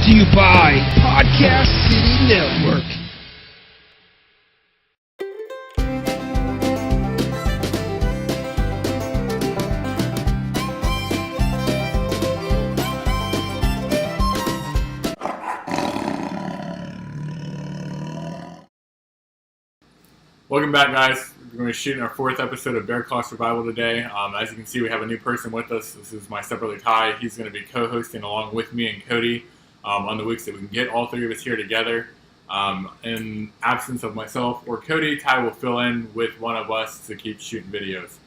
to you by Podcast City Network. Welcome back, guys. We're going to be shooting our 4th episode of Bear Claw Survival today. As you can see, we have a new person with us. This is my stepbrother Ty. He's going to be co-hosting along with me and Cody on the weeks that we can get all three of us here together. In absence of myself or Cody, Ty will fill in with one of us to keep shooting videos.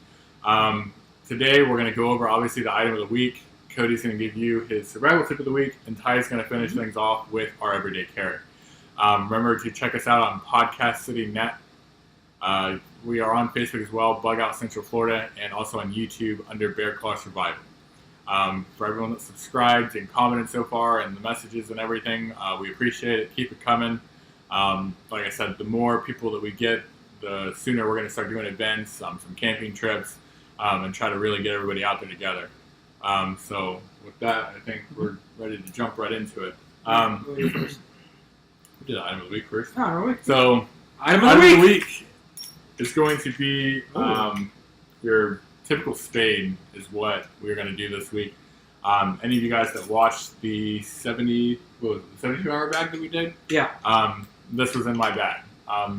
Today, we're going to go over, obviously, the item of the week. Cody's going to give you his survival tip of the week, and Ty's going to finish things off with our everyday care. Remember to check us out on Podcast City Net. We are on Facebook as well, Bug Out Central Florida, and also on YouTube under Bear Claw Survival. For everyone that subscribed and commented so far and the messages and everything, we appreciate it. Keep it coming. Like I said, the more people that we get, the sooner we're going to start doing events, some camping trips, and try to really get everybody out there together. So with that, I think we're ready to jump right into it. We did the item of the week first. So, item of the week is going to be your typical spade is what we're going to do this week. Any of you guys that watched the 72-hour bag that we did? Yeah. This was in my bag.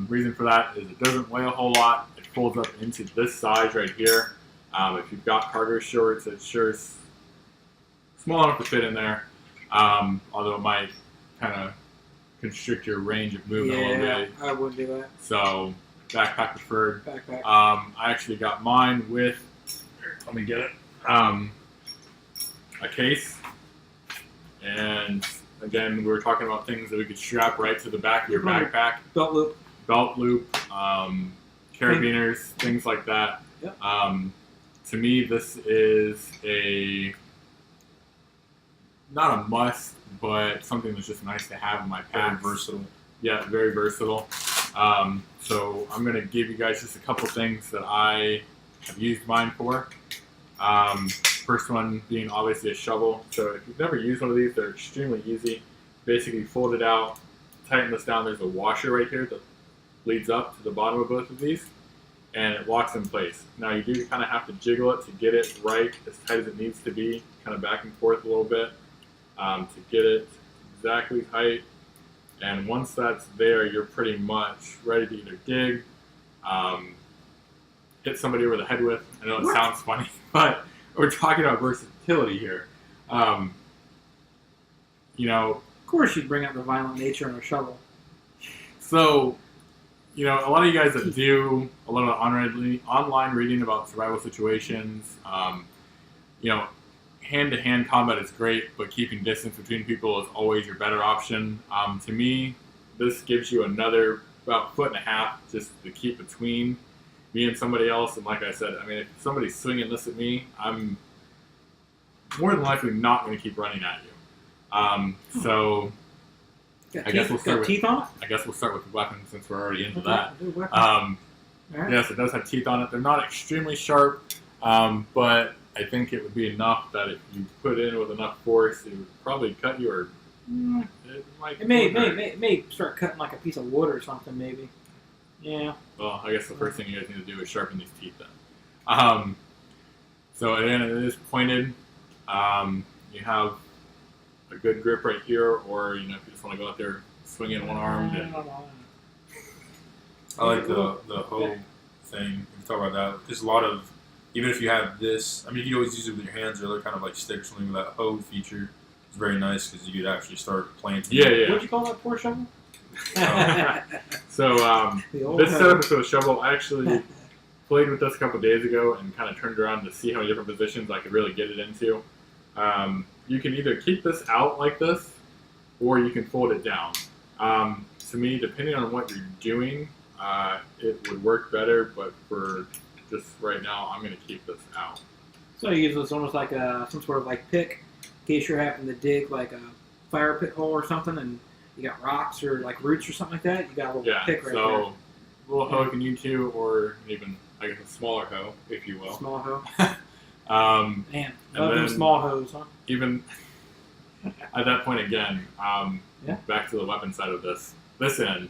Reason for that is it doesn't weigh a whole lot. It folds up into this size right here. If you've got cargo shorts, it sure is small enough to fit in there. Although it might kind of constrict your range of movement a little bit. I wouldn't do that. So, backpack preferred. Backpack. I actually got mine with, let me get it, a case. And again, we were talking about things that we could strap right to the back of your backpack. Belt loop. Belt loop, carabiners, things like that. Yep. To me, this is not a must, but something that's just nice to have in my pack. Very versatile. Yeah, very versatile. So I'm going to give you guys just a couple things that I have used mine for. First one being obviously a shovel. So if you've never used one of these, they're extremely easy. Basically fold it out, tighten this down. There's a washer right here that leads up to the bottom of both of these, and it locks in place. Now you do kind of have to jiggle it to get it right as tight as it needs to be, kind of back and forth a little bit to get it exactly tight. And once that's there, you're pretty much ready to either dig, hit somebody over the head with. I know it sounds funny, but we're talking about versatility here. Of course, you'd bring up the violent nature in a shovel. So, a lot of you guys that do a lot of online reading about survival situations, hand-to-hand combat is great, but keeping distance between people is always your better option. To me, this gives you another about 1.5 feet just to keep between me and somebody else. And like I said, if somebody's swinging this at me, I'm more than likely not going to keep running at you. So I guess we'll start with teeth on it? I guess we'll start with the weapon since we're already into that. Right. Yes, it does have teeth on it. They're not extremely sharp, but I think it would be enough that if you put in with enough force, it would probably cut you, or it may start cutting like a piece of wood or something, maybe. Yeah. Well, I guess the first thing you guys need to do is sharpen these teeth then. So again, it is pointed. You have a good grip right here, or if you just want to go out there swinging one arm. I like the hoe thing. We talk about that. There's a lot of, even if you have this, you can always use it with your hands or other kind of like stick or something. With that hoe feature is very nice because you could actually start planting. Yeah. What'd you call that poor shovel? So this setup is for the shovel. I actually played with this a couple days ago and kind of turned around to see how many different positions I could really get it into. You can either keep this out like this, or you can fold it down. To me, depending on what you're doing, it would work better, but for just right now, I'm going to keep this out. So you use this almost like some sort of like pick, in case you're having to dig like a fire pit hole or something, and you got rocks or like roots or something like that. You got a little pick right there. So a little hoe can you too, or even I guess a smaller hoe, if you will. Small hoe. Man, love them small hoes, huh? Even at that point again, Yeah. back to the weapon side of this end,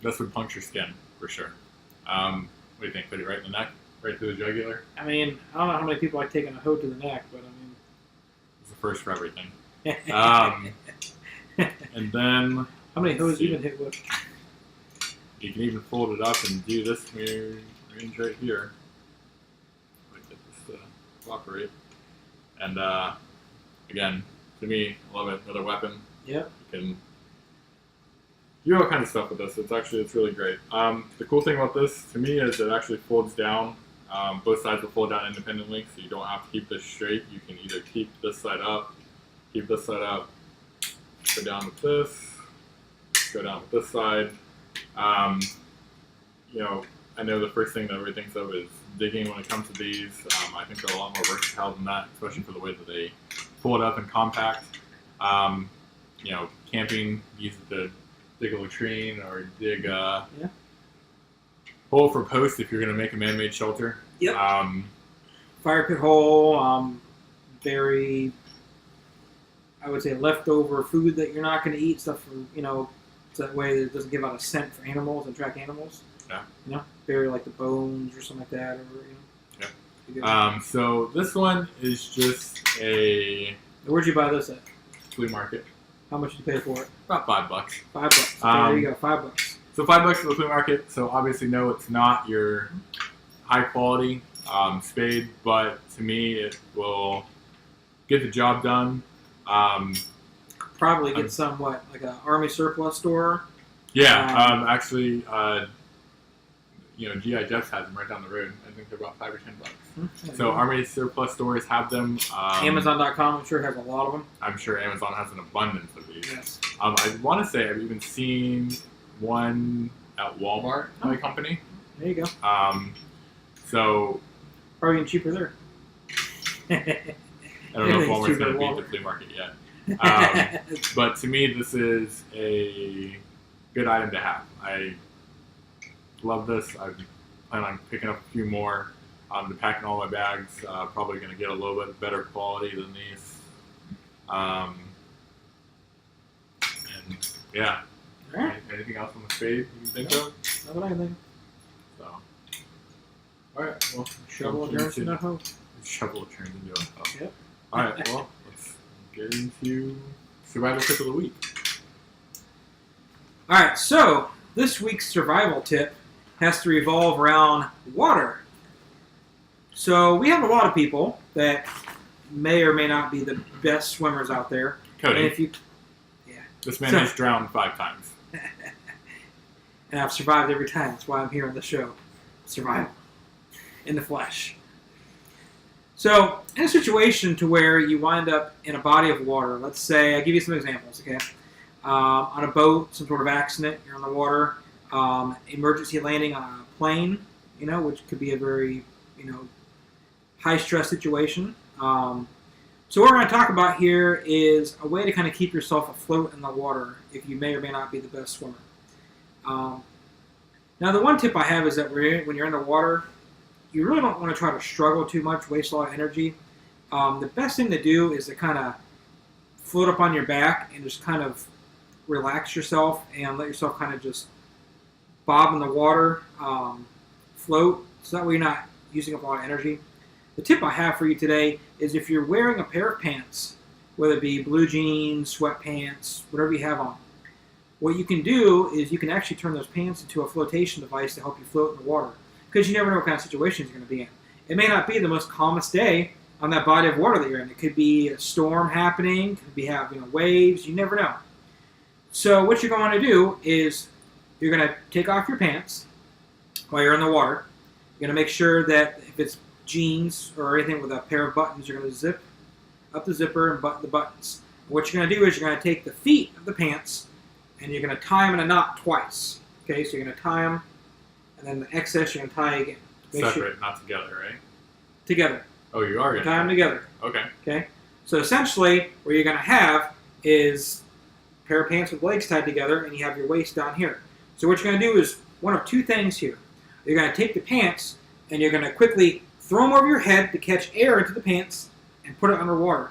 this would puncture skin for sure. What do you think? Put it right in the neck, right through the jugular. I mean, I don't know how many people like taking a hoe to the neck, but It's the first for everything. I mean, And then how many hoes you been hit with? you can even fold it up and do this range right here. Like get this to cooperate. And again, to me, I love it. Another weapon. Yep. You can do all kinds of stuff with this. It's really great. The cool thing about this to me is it actually folds down. Both sides will fold down independently, so you don't have to keep this straight. You can either keep this side up, keep this side up, go down with this, go down with this side. I know the first thing that everybody thinks of is digging when it comes to these. I think they're a lot more versatile than that, especially for the way that they pull it up and compact. Camping, use it to dig a latrine or dig a hole for post if you're going to make a man-made shelter. Yep. Fire pit hole, very, I would say, leftover food that you're not going to eat, stuff for, so that way it doesn't give out a scent for animals and track animals. Yeah. Bury like the bones or something like that, or Yeah. So this one is just a Where'd you buy this at? flea market. How much did you pay for it? About $5. $5. Okay, there you go, $5. So $5 for the flea market. So obviously, no, it's not your high quality spade, but to me, it will get the job done. Probably get some like an army surplus store. Yeah, actually, GI Jeffs has them right down the road. I think they're about $5 or $10. So army surplus stores have them. Amazon.com, I'm sure, has a lot of them. I'm sure Amazon has an abundance of these. Yes. I want to say I've even seen one at Walmart, my company. There you go. So Probably even cheaper there. I don't know if Walmart's going to beat the flea market yet. But to me, this is a good item to have. I love this. I plan on picking up a few more to pack in all my bags. Probably going to get a little bit better quality than these. And yeah. All right. Anything else on the spade you can think of? Not what I think. So, all right. Well, Shovel turns into a hoe. Shovel turns into a hoe. Yep. All right. Well, let's get into survival tip of the week. All right. So this week's survival tip has to revolve around water. So we have a lot of people that may or may not be the best swimmers out there. Cody, And if you, this man has drowned 5 times. and I've survived every time. That's why I'm here on the show. Survival. In the flesh. So, in a situation to where you wind up in a body of water, let's say, I'll give you some examples, okay? On a boat, some sort of accident, you're on the water, emergency landing on a plane, which could be a very, high-stress situation. So what we're going to talk about here is a way to kind of keep yourself afloat in the water if you may or may not be the best swimmer. Now, the one tip I have is that when you're in the water, you really don't want to try to struggle too much, waste a lot of energy. The best thing to do is to kind of float up on your back and just kind of relax yourself and let yourself kind of just bob in the water, float, so that way you're not using up a lot of energy. The tip I have for you today is if you're wearing a pair of pants, whether it be blue jeans, sweatpants, whatever you have on, what you can do is you can actually turn those pants into a flotation device to help you float in the water, because you never know what kind of situations you're going to be in. It may not be the most calmest day on that body of water that you're in. It could be a storm happening, it could be waves, you never know. So what you're going to do is you're going to take off your pants while you're in the water. You're going to make sure that if it's jeans or anything with a pair of buttons, you're going to zip up the zipper and button the buttons. What you're going to do is you're going to take the feet of the pants and you're going to tie them in a knot twice. Okay, so you're going to tie them, and then the excess you're going to tie again. Separate, not together, right? Together. Oh, you are going to tie them together. Okay. Okay. So essentially, what you're going to have is a pair of pants with legs tied together, and you have your waist down here. So what you're going to do is one of two things here. You're going to take the pants, and you're going to quickly throw them over your head to catch air into the pants, and put it underwater.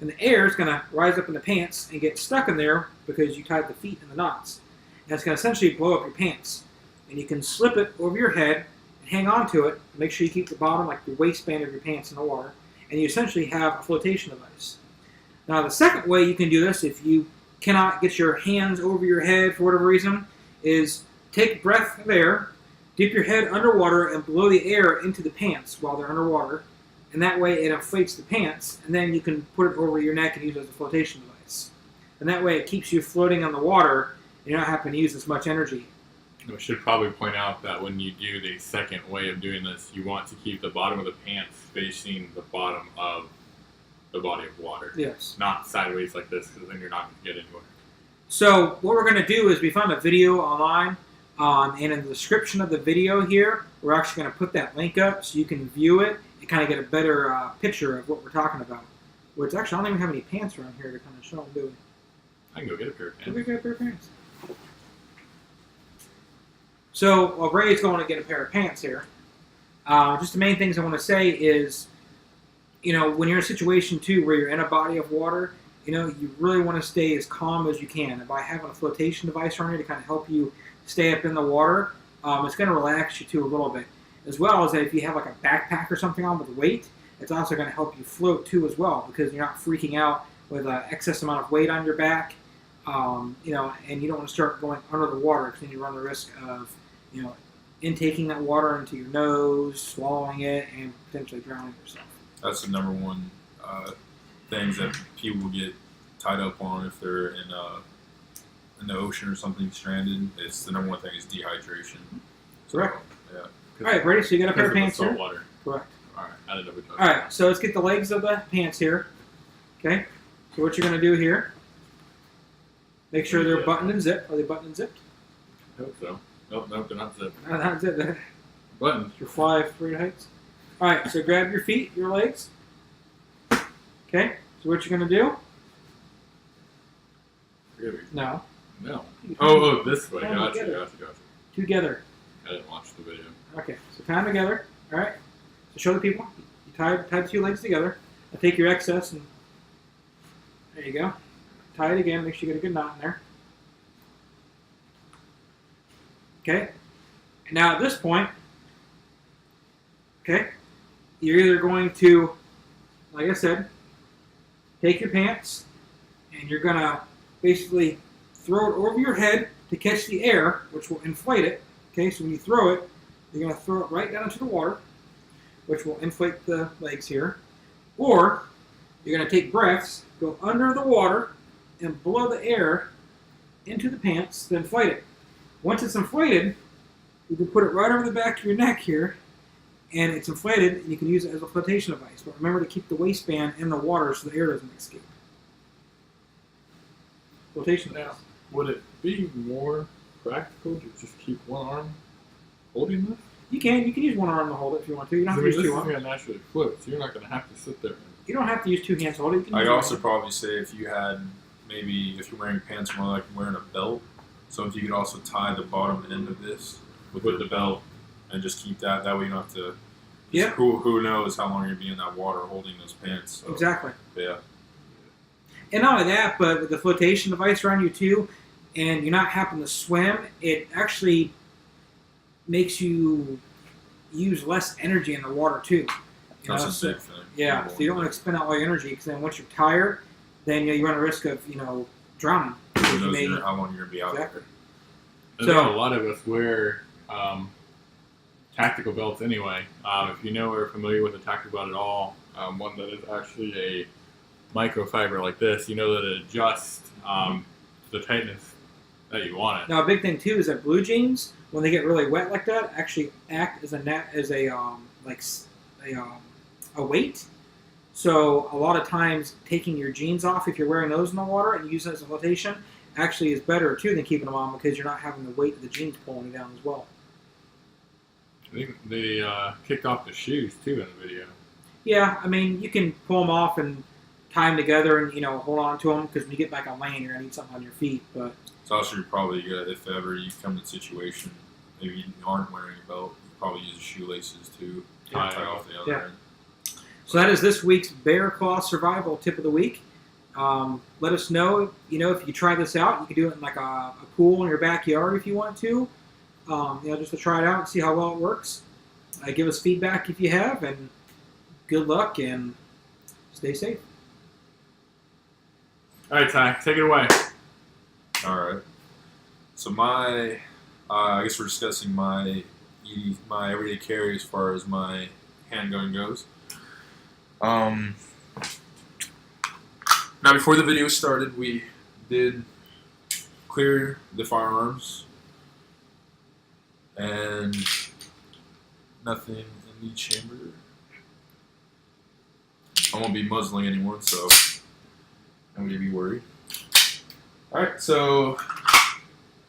And the air is going to rise up in the pants and get stuck in there because you tied the feet in the knots. And it's going to essentially blow up your pants. And you can slip it over your head and hang on to it. Make sure you keep the bottom, like the waistband of your pants, in the water. And you essentially have a flotation device. Now, the second way you can do this, if you cannot get your hands over your head for whatever reason, is take a breath of air, dip your head underwater, and blow the air into the pants while they're underwater. And that way it inflates the pants, and then you can put it over your neck and use it as a flotation device. And that way it keeps you floating on the water, and you're not having to use as much energy. We should probably point out that when you do the second way of doing this, you want to keep the bottom of the pants facing the bottom of the body of water. Yes. Not sideways like this, because then you're not going to get anywhere. So what we're going to do is we found a video online, and in the description of the video here, we're actually going to put that link up so you can view it and kind of get a better picture of what we're talking about. Which actually, I don't even have any pants around here to kind of show them, do we? I can go get a pair of Go pants. get a pair of pants. So while Bray's going to get a pair of pants here, just the main things I want to say is, when you're in a situation too where you're in a body of water, you really want to stay as calm as you can. And by having a flotation device on you to kind of help you stay up in the water, it's going to relax you too a little bit. As well as that if you have like a backpack or something on with weight, it's also going to help you float too as well, because you're not freaking out with an excess amount of weight on your back, and you don't want to start going under the water, because then you run the risk of intaking that water into your nose, swallowing it, and potentially drowning yourself. That's the number one things that people get tied up on if they're in the ocean or something stranded. It's the number one thing is dehydration. Correct. Yeah. All right, Brady, so you got a pair of pants salt here? water. Correct. All right, I didn't know we talked All about right, so let's get the legs of the pants here. Okay, so what you're going to do here, make sure they're buttoned and zipped. Are they buttoned and zipped? that. I hope so. Nope, they're not zipped. No, that's it. Buttons. Your fly free heights. All right, so grab your feet, your legs. Okay, so what you're going to do? Really? No. No. Oh, this way. Tie them Gotcha. together. Together. I didn't watch the video. Okay, so tie them together. All right. So show the people. You tie the two legs together. Now take your excess and there you go. Tie it again. Make sure you get a good knot in there. Okay. And now at this point, okay, you're either going to, like I said, take your pants and you're going to basically throw it over your head to catch the air, which will inflate it. Okay, so when you throw it, you're going to throw it right down into the water, which will inflate the legs here. Or you're going to take breaths, go under the water, and blow the air into the pants to inflate it. Once it's inflated, you can put it right over the back of your neck here, and it's inflated, and you can use it as a flotation device. But remember to keep the waistband in the water so the air doesn't escape. Flotation device. Now, would it be more practical to just keep one arm holding this? You can use one arm to hold it if you want to. You don't have to This use is two arms. going to naturally float, so you're not going to have to sit there. You don't have to use two hands to hold it. You can I'd use also one. probably say if you had maybe if you're wearing pants more like wearing a belt, so if you could also tie the bottom end of this with the belt and just keep that way you don't have to. Yeah. Who knows how long you're gonna be in that water holding those pants? So, Exactly. Yeah. And not only that, but with the flotation device around you too, and you're not having to swim, it actually makes you use less energy in the water too. You know, That's a so- big thing. Yeah, so you don't want to expend out all your energy, because then once you're tired, then you run a risk of drowning. Who Because you knows may- how long you're gonna be out Exactly. I So- know a lot of us wear tactical belts anyway. If you know or are familiar with a tactical belt at all, one that is actually a microfiber like this, you know that it adjusts the tightness that you want it. Now, a big thing too is that blue jeans, when they get really wet like that, actually act as a weight. So a lot of times, taking your jeans off if you're wearing those in the water and use it as a flotation actually is better too than keeping them on, because you're not having the weight of the jeans pulling you down as well. I think they kicked off the shoes too in the video. Yeah, I mean, you can pull them off and tie them together and hold on to them, because when you get back on land, you're gonna need something on your feet. But It's also probably good if ever you come to a situation maybe you aren't wearing a belt, you probably use shoelaces to tie off the other Yeah. end. So that is this week's Bear Claw Survival Tip of the Week. Let us know, if you try this out. You can do it in like a pool in your backyard if you want to. Just to try it out and see how well it works. Give us feedback if you have, and good luck and stay safe. All right, Ty, take it away. All right. So I guess we're discussing my everyday carry as far as my handgun goes. Now, before the video started, we did clear the firearms, and nothing in the chamber. I won't be muzzling anyone, so I'm going to be worried. Alright, so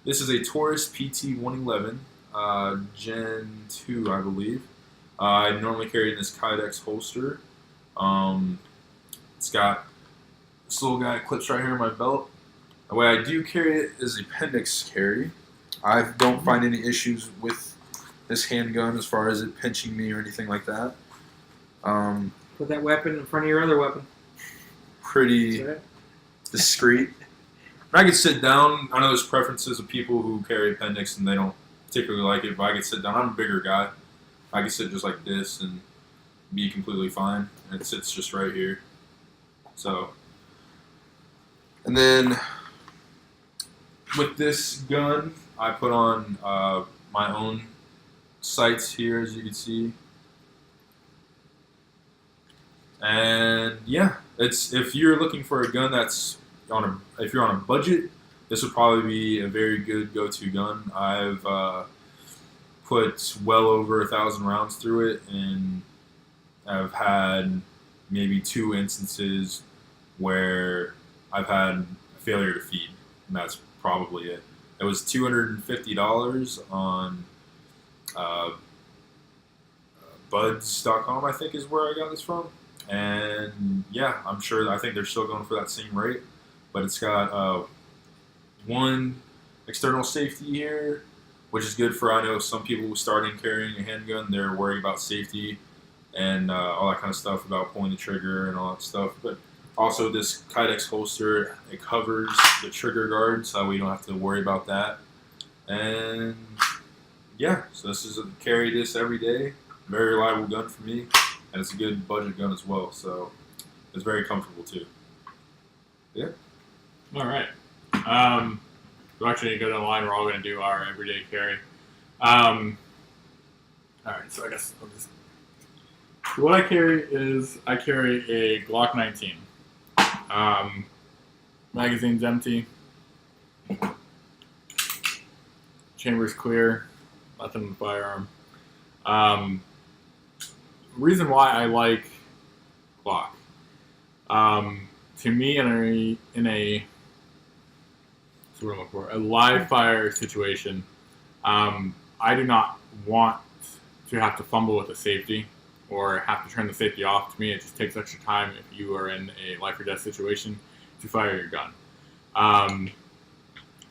this is a Taurus PT-111, Gen 2, I believe. I normally carry in this Kydex holster. It's got this little guy clips right here in my belt. The way I do carry it is appendix carry. I don't find any issues with this handgun as far as it pinching me or anything like that. Put that weapon in front of your other weapon. Pretty discreet. I could sit down. I know there's preferences of people who carry appendix and they don't particularly like it, but I could sit down. I'm a bigger guy. I could sit just like this and be completely fine. And it sits just right here. So, and then with this gun, I put on my own sights here, as you can see. And yeah, if you're looking for a gun that's if you're on a budget, this would probably be a very good go-to gun. I've put well over 1,000 rounds through it, and I've had maybe 2 instances where I've had a failure to feed, and that's probably it. It was $250 on buds.com, I think is where I got this from. And yeah, I think they're still going for that same rate. But it's got one external safety here, which is good for, I know some people who starting carrying a handgun, they're worried about safety and all that kind of stuff about pulling the trigger and all that stuff. But also this Kydex holster, it covers the trigger guard, so we don't have to worry about that. And yeah, so this is carry this every day. Very reliable gun for me, and it's a good budget gun as well. So it's very comfortable too. Yeah. All right. We're actually going to go down the line. We're all going to do our everyday carry. All right, so I guess I'll just... What I carry is I carry a Glock 19. Magazine's empty. Chamber's clear. Nothing in the firearm. Reason why I like Glock. To me, in a live fire situation, I do not want to have to fumble with a safety or have to turn the safety off. To me, it just takes extra time if you are in a life or death situation to fire your gun.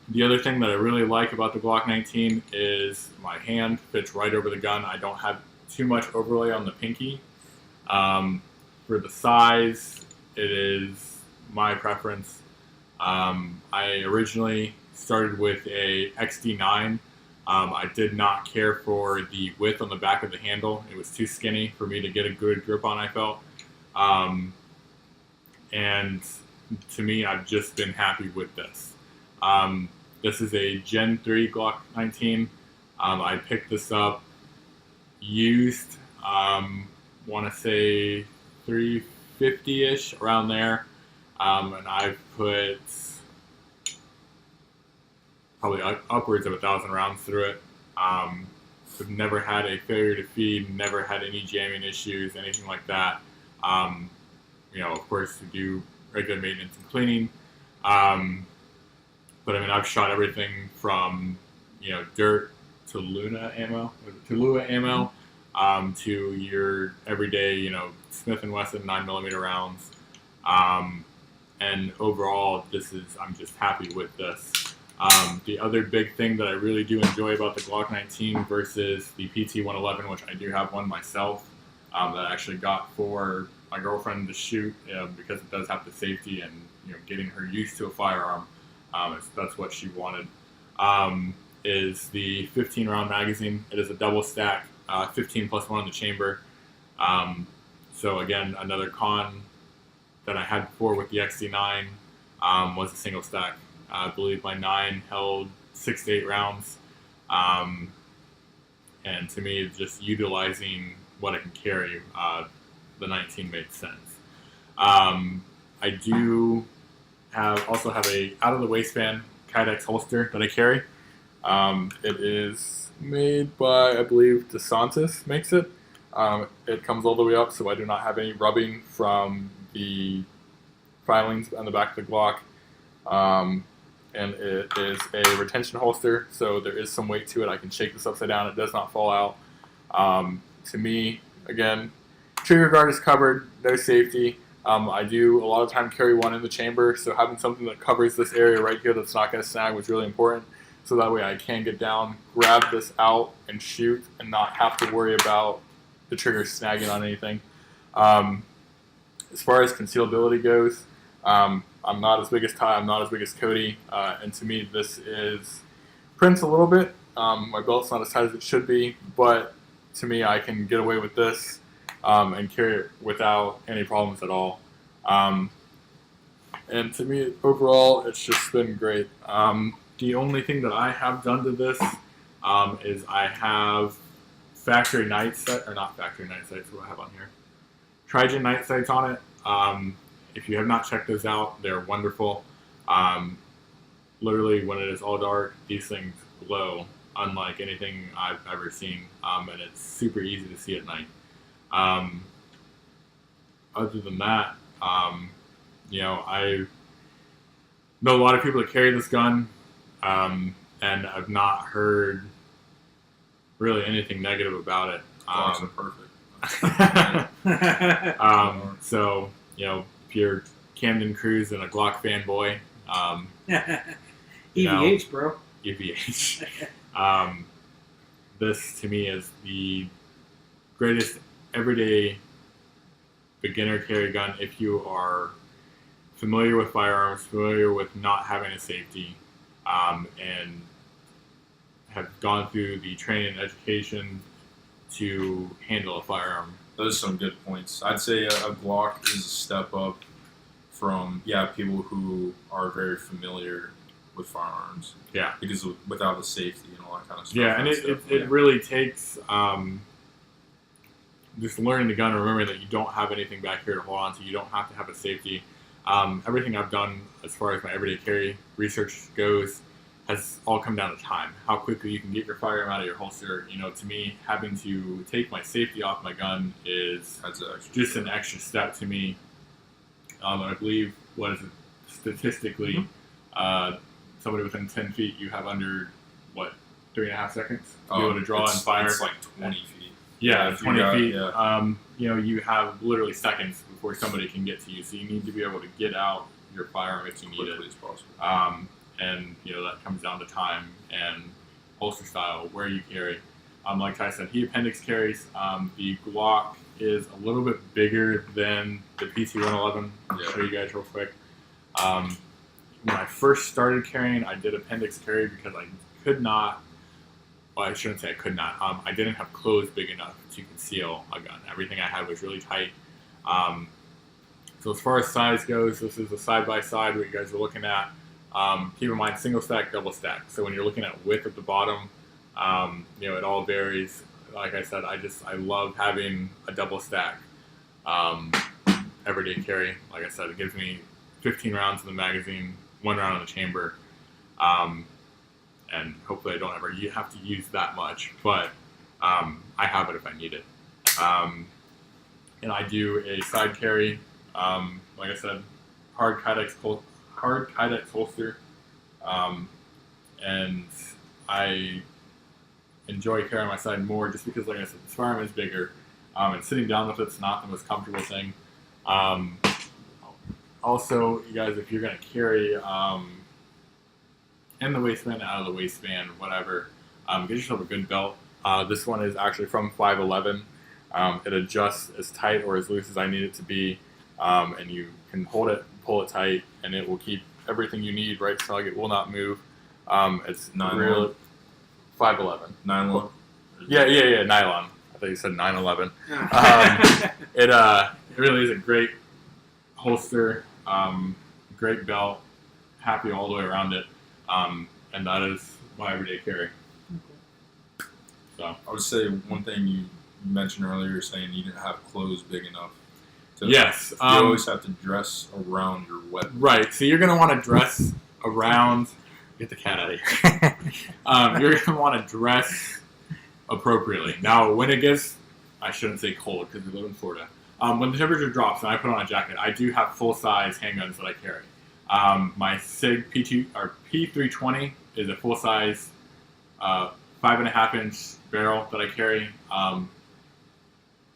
The other thing that I really like about the Glock 19 is my hand fits right over the gun. I don't have too much overlay on the pinky. For the size, it is my preference. I originally started with a XD9. I did not care for the width on the back of the handle. It was too skinny for me to get a good grip on, I felt. And to me, I've just been happy with this. This is a Gen 3 Glock 19. I picked this up used, want to say $350-ish, around there. And I've put probably upwards of 1,000 rounds through it. I've never had a failure to feed, never had any jamming issues, anything like that. Of course, we do regular maintenance and cleaning. But I mean, I've shot everything from, dirt to Luna ammo, to your everyday, Smith & Wesson 9mm rounds. And overall, I'm just happy with this. The other big thing that I really do enjoy about the Glock 19 versus the PT-111, which I do have one myself, that I actually got for my girlfriend to shoot because it does have the safety and getting her used to a firearm. That's what she wanted. Is the 15 round magazine. It is a double stack, 15 plus 1 in the chamber. So again, another con that I had before with the XD9 was a single stack. I believe my 9 held 6 to 8 rounds. And to me, just utilizing what I can carry, the 19 made sense. I do also have a out of the waistband Kydex holster that I carry. It is made by, I believe, DeSantis makes it. It comes all the way up, so I do not have any rubbing from the filings on the back of the Glock. And it is a retention holster, so there is some weight to it. I can shake this upside down. It does not fall out. To me, again, trigger guard is covered, no safety. I do a lot of time carry one in the chamber, so having something that covers this area right here that's not going to snag was really important. So that way I can get down, grab this out, and shoot, and not have to worry about the trigger snagging on anything. As far as concealability goes, I'm not as big as Ty, I'm not as big as Cody, and to me this is prints a little bit. My belt's not as tight as it should be, but to me I can get away with this and carry it without any problems at all. And to me, overall, it's just been great. The only thing that I have done to this is I have factory night sights, or not factory night sights, what do I have on here? Trigen night sights on it. If you have not checked those out, they're wonderful. Literally, when it is all dark, these things glow unlike anything I've ever seen, and it's super easy to see at night. Other than that, I know a lot of people that carry this gun, and I've not heard really anything negative about it. Glocks are perfect. So, if you're Camden Cruz and a Glock fanboy, EVH, bro. EVH. This to me is the greatest everyday beginner carry gun if you are familiar with firearms, familiar with not having a safety, and have gone through the training and education to handle a firearm. Those are some good points. I'd say a Glock is a step up from people who are very familiar with firearms. Yeah. Because without the safety and all that kind of stuff. Yeah, and it really takes just learning the gun and remembering that you don't have anything back here to hold on to. You don't have to have a safety. Everything I've done as far as my everyday carry research goes has all come down to time. How quickly you can get your firearm out of your holster. To me, having to take my safety off my gun is just an extra step to me. I believe, statistically, somebody within 10 feet, you have under, 3.5 seconds to be able to draw and fire? It's like 20 feet. Yeah, 20 feet. Yeah. You have literally seconds before somebody can get to you, so you need to be able to get out your firearm if you need it. As possible. And that comes down to time and holster style, where you carry. Like Ty said, he appendix carries. The Glock is a little bit bigger than the PT-111. I'll show you guys real quick. When I first started carrying, I did appendix carry because I could not. Well, I shouldn't say I could not. I didn't have clothes big enough to conceal a gun. Everything I had was really tight. So as far as size goes, this is a side-by-side, what you guys are looking at. Keep in mind, single stack, double stack. So when you're looking at width at the bottom, it all varies. Like I said, I love having a double stack everyday carry. Like I said, it gives me 15 rounds in the magazine, 1 round in the chamber. And hopefully I don't ever have to use that much, but I have it if I need it. And I do a side carry, like I said, hard Kydex holster, and I enjoy carrying my side more just because, like I said, this firearm is bigger, and sitting down with it's not the most comfortable thing. Also, you guys, if you're going to carry in the waistband, out of the waistband, whatever, get yourself a good belt. This one is actually from 511. It adjusts as tight or as loose as I need it to be, and you can hold it, pull it tight, and it will keep everything you need right snug. It will not move. It's real 511. Nylon. Yeah, nylon. I thought you said 911. It really is a great holster, great belt, happy all the way around it, and that is my everyday carry. So I would say one thing you mentioned earlier, saying you didn't have clothes big enough. Yes, you always have to dress around your weapon. Right. So you're going to want to dress around. Get the cat out of here. You're going to want to dress appropriately. Now, when it gets, I shouldn't say cold because we live in Florida. When the temperature drops and I put on a jacket, I do have full-size handguns that I carry. My SIG P320 is a full-size 5.5-inch barrel that I carry.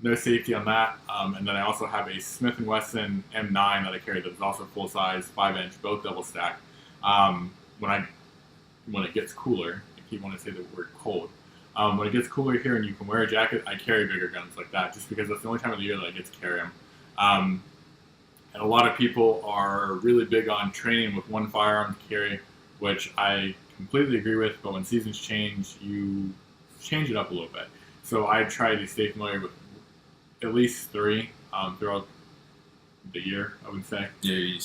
No safety on that. And then I also have a Smith & Wesson M9 that I carry that is also full-size 5-inch, both double stacked. When it gets cooler, I keep wanting to say the word cold. When it gets cooler here and you can wear a jacket, I carry bigger guns like that just because that's the only time of the year that I get to carry them. And a lot of people are really big on training with one firearm to carry, which I completely agree with, but when seasons change, you change it up a little bit. So I try to stay familiar with at least 3 throughout the year, I would say. Yeah,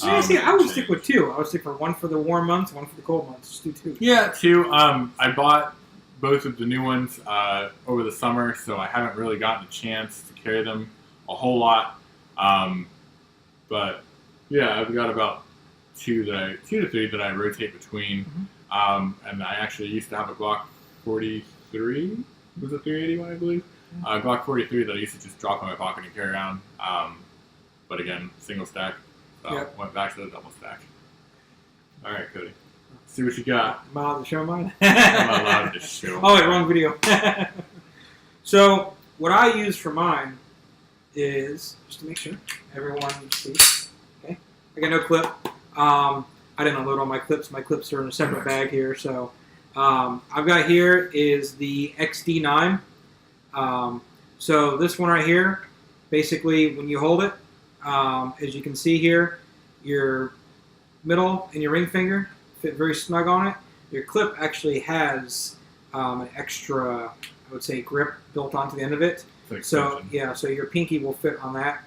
I would stick with 2. I would stick for 1 for the warm months, 1 for the cold months. Just do 2. Yeah, 2. I bought both of the new ones over the summer, so I haven't really gotten a chance to carry them a whole lot. But yeah, I've got about 2 to 3 that I rotate between. And I actually used to have a Glock 43. Was it 381, I believe? Glock 43 that I used to just drop in my pocket and carry around. But again, single stack. So went back to the double stack. All right, Cody. See what you got. Am I allowed to show mine? I'm not allowed to show. Oh, wait, wrong video. So, what I use for mine is, just to make sure everyone sees, okay? I got no clip. I didn't unload all my clips. My clips are in a separate bag here. So, I've got here is the XD9. So, this one right here, basically, when you hold it, as you can see here, your middle and your ring finger fit very snug on it. Your clip actually has an extra, I would say, grip built onto the end of it. So yeah, so your pinky will fit on that,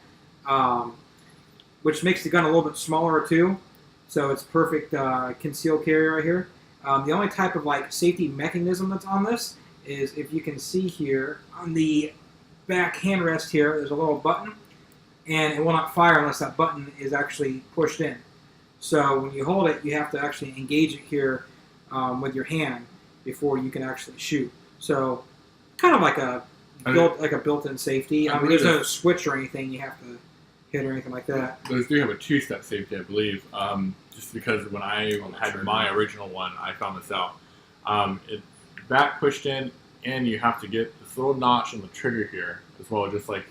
which makes the gun a little bit smaller too. So it's perfect concealed carry right here. The only type of like safety mechanism that's on this is, if you can see here on the back handrest here, there's a little button, and it will not fire unless that button is actually pushed in. So when you hold it, you have to actually engage it here with your hand before you can actually shoot. So kind of like a built-in safety. I mean, there's no switch or anything you have to hit or anything like that. Those do have a 2-step safety, I believe. Just because when I had my original one, I found this out. It's back pushed in, and you have to get this little notch on the trigger here as well, just like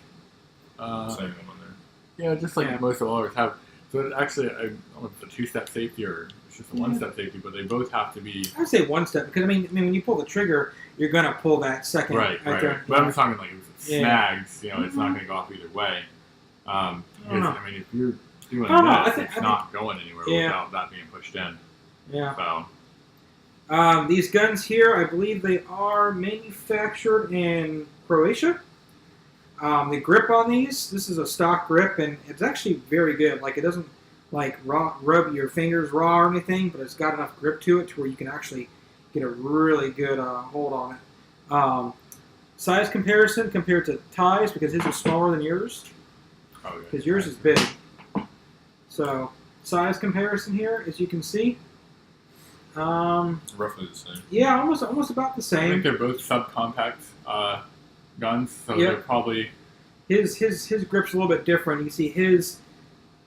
just like most of ours have. So it actually, I don't know if it's a 2-step safety or it's just a 1-step safety, but they both have to be. I would say 1-step because I mean, when you pull the trigger, you're gonna pull that second. Right. There. But I'm talking like if it snags, it's not gonna go off either way. I mean, if you're doing this, it's not going anywhere without that being pushed in. Yeah. So. These guns here, I believe they are manufactured in Croatia. The grip on these, this is a stock grip, and it's actually very good. Like, it doesn't like rub your fingers raw or anything, but it's got enough grip to it to where you can actually get a really good hold on it. Size comparison compared to Ty's, because his is smaller than yours. Because yours is big. So, size comparison here, as you can see. It's roughly the same. Yeah, almost about the same. I think they're both subcompact guns, so they're probably. His grip's a little bit different. You can see his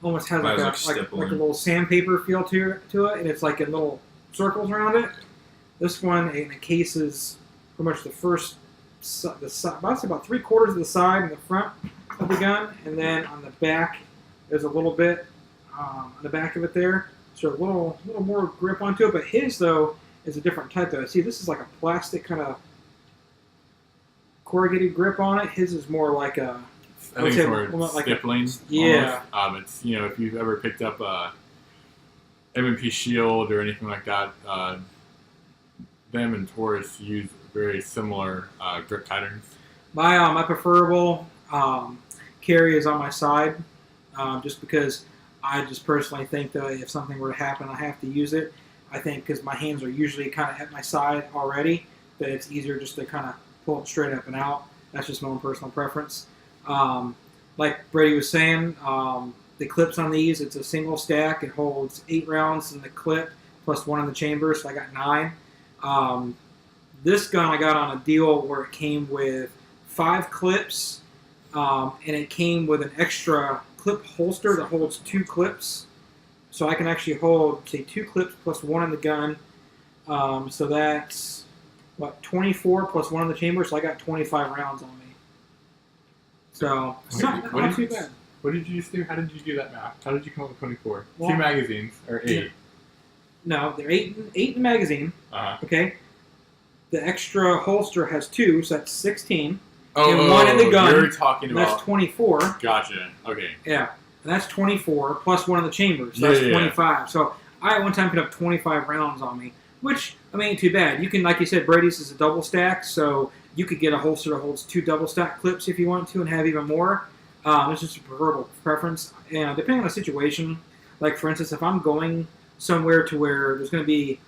almost has like a little sandpaper feel to it, and it's like in little circles around it. This one encases pretty much the first, about 3/4 of the side and the front of the gun, and then on the back there's a little bit on the back of it there, so a little more grip onto it. But his though is a different type though. See, this is like a plastic kind of corrugated grip on it. His is more like a. I think it's more stippling. Yeah. It's if you've ever picked up a M&P Shield or anything like that, them and Taurus use very similar grip patterns. My preferable carry is on my side, just because I just personally think that if something were to happen, I have to use it. I think because my hands are usually kind of at my side already, that it's easier just to kind of pull it straight up and out. That's just my own personal preference. Like Brady was saying, the clips on these, it's a single stack. It holds 8 rounds in the clip plus 1 in the chamber, so I got 9. This gun I got on a deal where it came with 5 clips, and it came with an extra clip holster that holds 2 clips. So I can actually hold, say, 2 clips plus 1 in the gun. So that's, 24 plus 1 in the chamber, so I got 25 rounds on me. So, it's not too bad. What did you just do? How did you do that math? How did you come up with 24? Well, 2 magazines, or 8? Yeah. No, they're 8 in the magazine. Okay? The extra holster has 2, so that's 16. And 1 in the gun. You're talking about... That's 24. Gotcha. Okay. Yeah. And that's 24 plus 1 in the chamber, so that's 25. Yeah. So I at one time put up 25 rounds on me, which, I mean, ain't too bad. You can, like you said, Brady's is a double stack, so you could get a holster that holds 2 double stack clips if you want to and have even more. It's just a preference. And depending on the situation, like for instance, if I'm going somewhere to where there's going to be,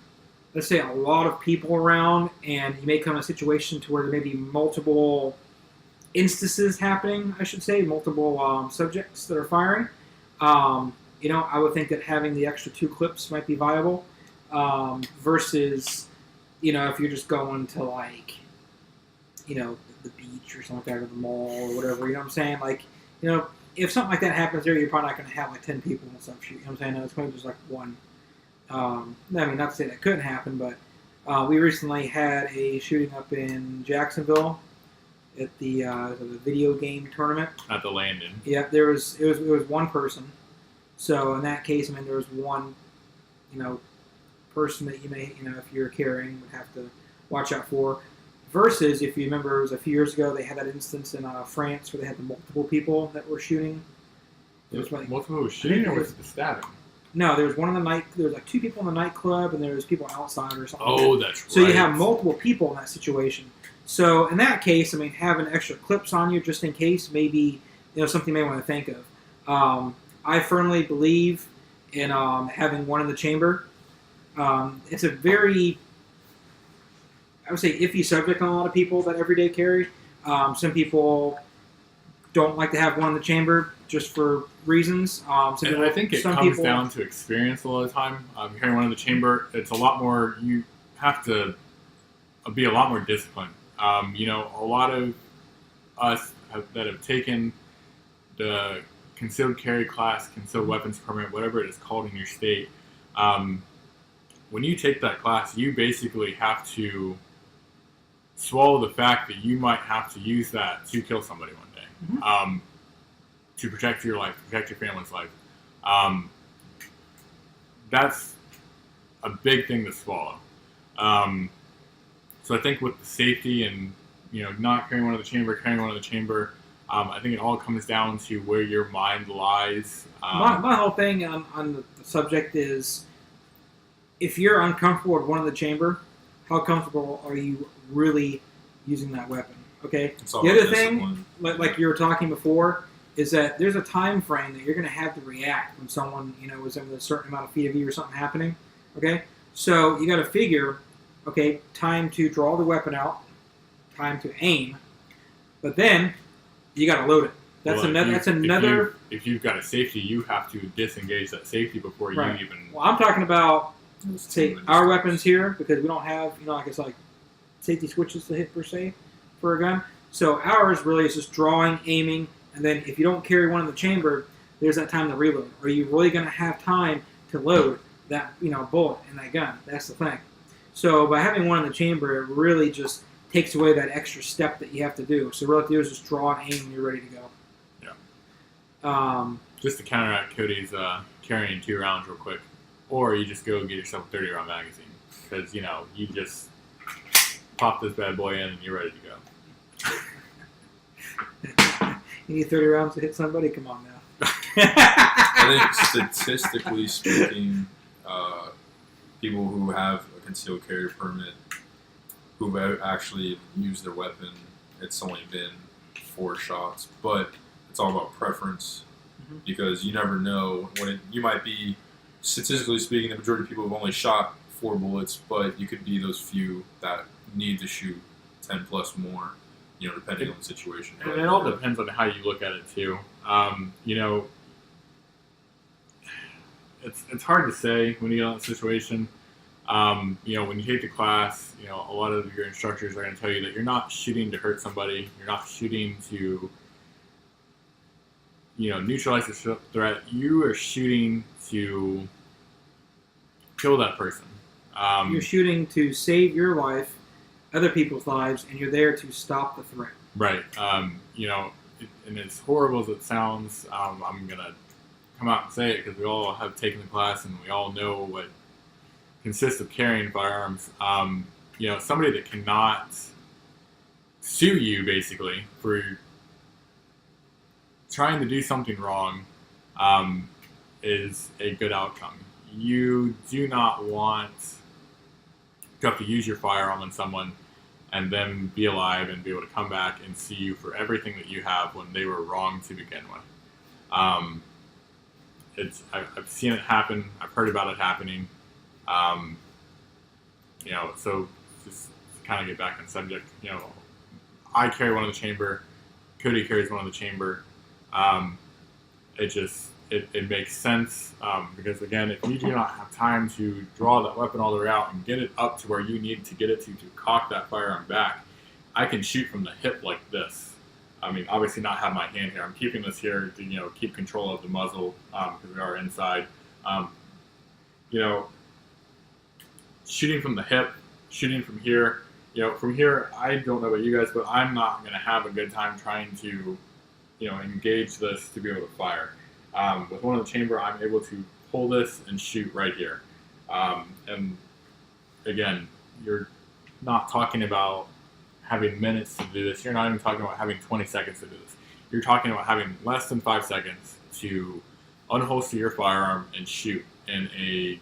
let's say, a lot of people around, and you may come in a situation to where there may be multiple instances happening, I should say, multiple subjects that are firing, I would think that having the extra 2 clips might be viable versus, if you're just going to, like, the beach or something like that, or the mall or whatever, you know what I'm saying? Like, if something like that happens there, you're probably not going to have like 10 people and stuff shoot. You know what I'm saying? No, it's maybe just like 1. I mean, not to say that couldn't happen, but we recently had a shooting up in Jacksonville at the video game tournament. At the Landon. Yeah, it was 1 person. So in that case, I mean, there was 1, person that you may, if you're carrying, would have to watch out for. Versus, if you remember, it was a few years ago, they had that instance in France where they had the multiple people that were shooting. There was multiple were shooting, or was it the stabbing? No, there was one in the night. There was like 2 people in the nightclub, and there was people outside or something. Oh, that's right. So you have multiple people in that situation. So in that case, I mean, having extra clips on you just in case, maybe something you may want to think of. I firmly believe in having 1 in the chamber. It's a very, I would say, iffy subject on a lot of people that everyday carry. Some people don't like to have 1 in the chamber just for reasons. I think it comes down to experience a lot of the time. Carrying 1 in the chamber, it's a lot more, you have to be a lot more disciplined. A lot of us that have taken the concealed carry class, concealed weapons permit, whatever it is called in your state, when you take that class, you basically have to swallow the fact that you might have to use that to kill somebody one day, to protect your life, protect your family's life. That's a big thing to swallow. So I think with the safety and not carrying 1 in the chamber, carrying 1 in the chamber, I think it all comes down to where your mind lies. My whole thing on the subject is, if you're uncomfortable with 1 in the chamber, how comfortable are you really using that weapon? Okay. The other thing, like you were talking before, is that there's a time frame that you're going to have to react when someone is within a certain amount of feet of you or something happening. Okay. So you got to figure, okay, time to draw the weapon out, time to aim, but then you got to load it. That's another. If you've got a safety, you have to disengage that safety before you even. Well, I'm talking about, say, our weapons here, because we don't have, like it's like safety switches to hit per se for a gun. So ours really is just drawing, aiming, and then if you don't carry 1 in the chamber, there's that time to reload. Are you really going to have time to load that bullet in that gun? That's the thing. So by having 1 in the chamber, it really just takes away that extra step that you have to do. So all you have to do is just draw and aim, and you're ready to go. Yeah. Just to counteract Cody's carrying 2 rounds real quick. Or you just go get yourself a 30-round magazine. Because, you just pop this bad boy in and you're ready to go. You need 30 rounds to hit somebody? Come on now. I think statistically speaking, people who have a concealed carry permit who've actually used their weapon, it's only been 4 shots. But it's all about preference because you never know when you might be, statistically speaking, the majority of people have only shot 4 bullets, but you could be those few that need to shoot 10 plus more, depending on the situation. And it all depends on how you look at it too. It's hard to say when you get in that situation. When you take the class, a lot of your instructors are going to tell you that you're not shooting to hurt somebody. You're not shooting to, neutralize the threat. You are shooting to kill that person. You're shooting to save your life, other people's lives, and you're there to stop the threat. Right. And as horrible as it sounds, I'm going to come out and say it because we all have taken the class and we all know what consists of carrying firearms. Somebody that cannot sue you basically for trying to do something wrong is a good outcome. You do not want to have to use your firearm on someone and then be alive and be able to come back and see you for everything that you have when they were wrong to begin with. I've seen it happen. I've heard about it happening. So just to kind of get back on subject, I carry one in the chamber. Cody carries one in the chamber. It makes sense because, again, if you do not have time to draw that weapon all the way out and get it up to where you need to get it to cock that firearm back, I can shoot from the hip like this. I mean, obviously not have my hand here. I'm keeping this here to, keep control of the muzzle because we are inside. Shooting from the hip, shooting from here. From here, I don't know about you guys, but I'm not going to have a good time trying to, engage this to be able to fire. With one in the chamber, I'm able to pull this and shoot right here. And again, you're not talking about having minutes to do this. You're not even talking about having 20 seconds to do this. You're talking about having less than 5 seconds to unholster your firearm and shoot in a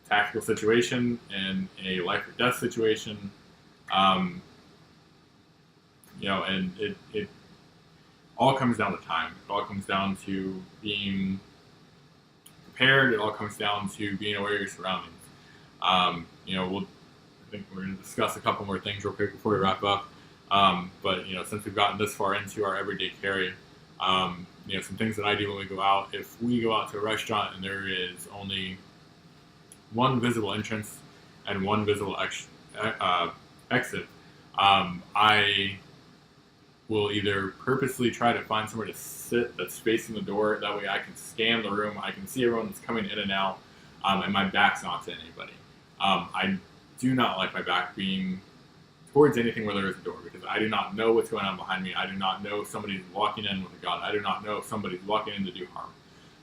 tactical situation, in a life or death situation. And it all comes down to time. It all comes down to being prepared. It all comes down to being aware of your surroundings. I think we're going to discuss a couple more things real quick before we wrap up. But since we've gotten this far into our everyday carry, some things that I do when we go out. If we go out to a restaurant and there is only one visible entrance and one visible exit, I will either purposely try to find somewhere to sit that's facing the door. That way I can scan the room. I can see everyone that's coming in and out, and my back's not to anybody. I do not like my back being towards anything where there is a door because I do not know what's going on behind me. I do not know if somebody's walking in with a gun. I do not know if somebody's walking in to do harm.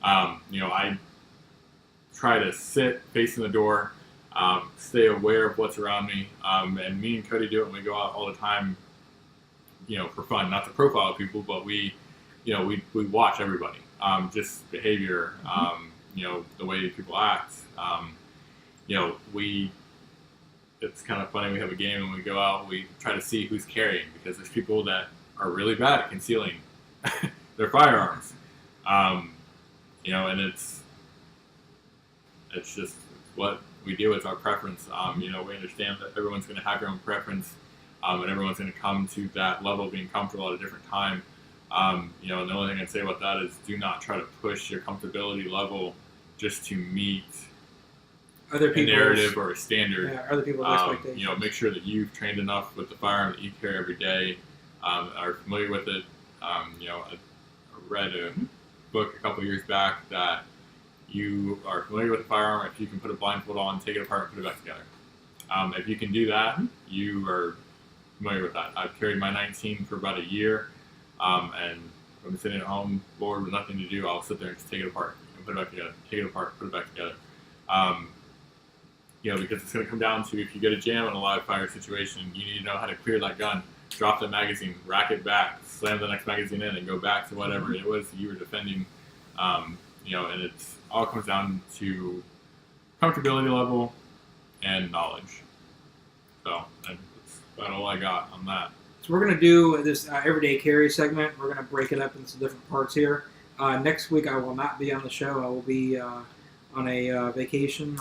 I try to sit facing the door, stay aware of what's around me, and me and Cody do it when we go out all the time, for fun, not to profile people, but we watch everybody, just behavior, the way people act. It's kind of funny. We have a game and we go out. We try to see who's carrying because there's people that are really bad at concealing their firearms. And it's just what we do. It's our preference. We understand that everyone's going to have their own preference, and everyone's going to come to that level of being comfortable at a different time. And the only thing I'd say about that is do not try to push your comfortability level just to meet Other a narrative or a standard. Yeah, other people's expectations. Make sure that you've trained enough with the firearm that you carry every day, are familiar with it. I read a book a couple years back that you are familiar with the firearm. If you can put a blindfold on, take it apart, and put it back together. If you can do that, you are familiar with that. I've carried my 19 for about a year, and if I'm sitting at home, bored with nothing to do, I'll sit there and just take it apart and put it back together. Take it apart, put it back together. Because it's going to come down to if you get a jam in a live fire situation, you need to know how to clear that gun drop the magazine, rack it back, slam the next magazine in, and go back to whatever it was you were defending. And it all comes down to comfortability level and knowledge. So that's about all I got on that. So we're going to do this everyday carry segment. We're going to break it up into some different parts here. Next week I will not be on the show. I will be on a vacation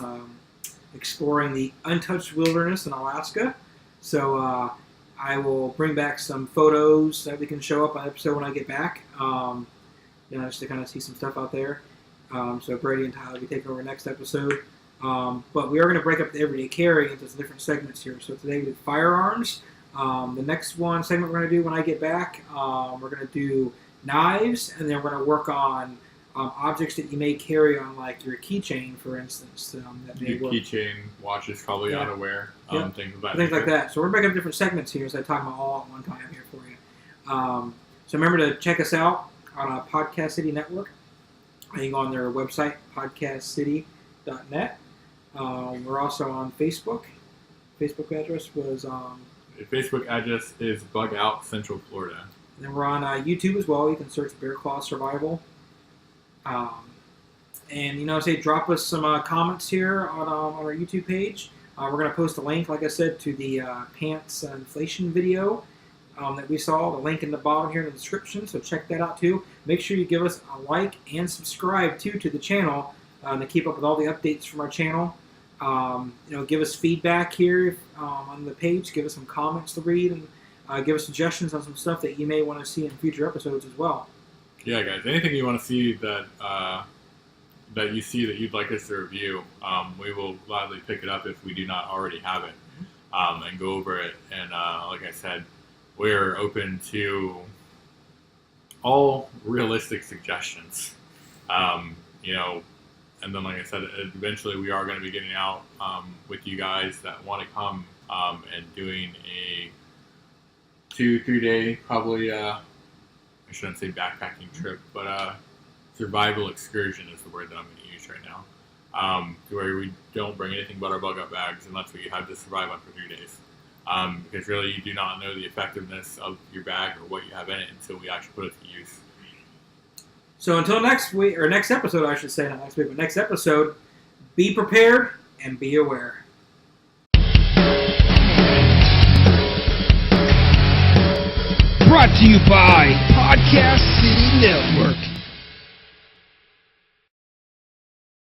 exploring the untouched wilderness in Alaska. So I will bring back some photos that we can show up on the episode when I get back. Just to kind of see some stuff out there. So Brady and Tyler will be taking over next episode. But we are going to break up the everyday carry into some different segments here. So today we did firearms. The next segment we're going to do when I get back, we're going to do knives, and then we're going to work on objects that you may carry on, like your keychain, for instance. That may work. Keychain, watches, probably outerwear, things like that. So we're breaking up different segments here, so I talk about all at one time here for you. So remember to check us out on Podcast City Network. You can go on their website, podcastcity.net. We're also on Facebook. Facebook address was... the Facebook address is Bug Out Central Florida. And then we're on YouTube as well. You can search Bear Claw Survival. Drop us some comments here on our YouTube page. We're going to post a link, like I said, to the pants inflation video that we saw. The link in the bottom here in the description, so check that out too. Make sure you give us a like and subscribe too to the channel to keep up with all the updates from our channel. Give us feedback here on the page. Give us some comments to read, and give us suggestions on some stuff that you may want to see in future episodes as well. Yeah, guys. Anything you want to see that you see that you'd like us to review, we will gladly pick it up if we do not already have it, and go over it. And like I said, we're open to all realistic suggestions. And then, like I said, eventually we are going to be getting out with you guys that want to come and doing a 2-3 day, probably, I shouldn't say backpacking trip, but survival excursion is the word that I'm going to use right now. To where we don't bring anything but our bug out bags unless we have to survive on for 3 days. Because really you do not know the effectiveness of your bag or what you have in it until we actually put it to use. So until next week, or next episode, I should say, not next week, but next episode, be prepared and be aware. Brought to you by Podcast City Network.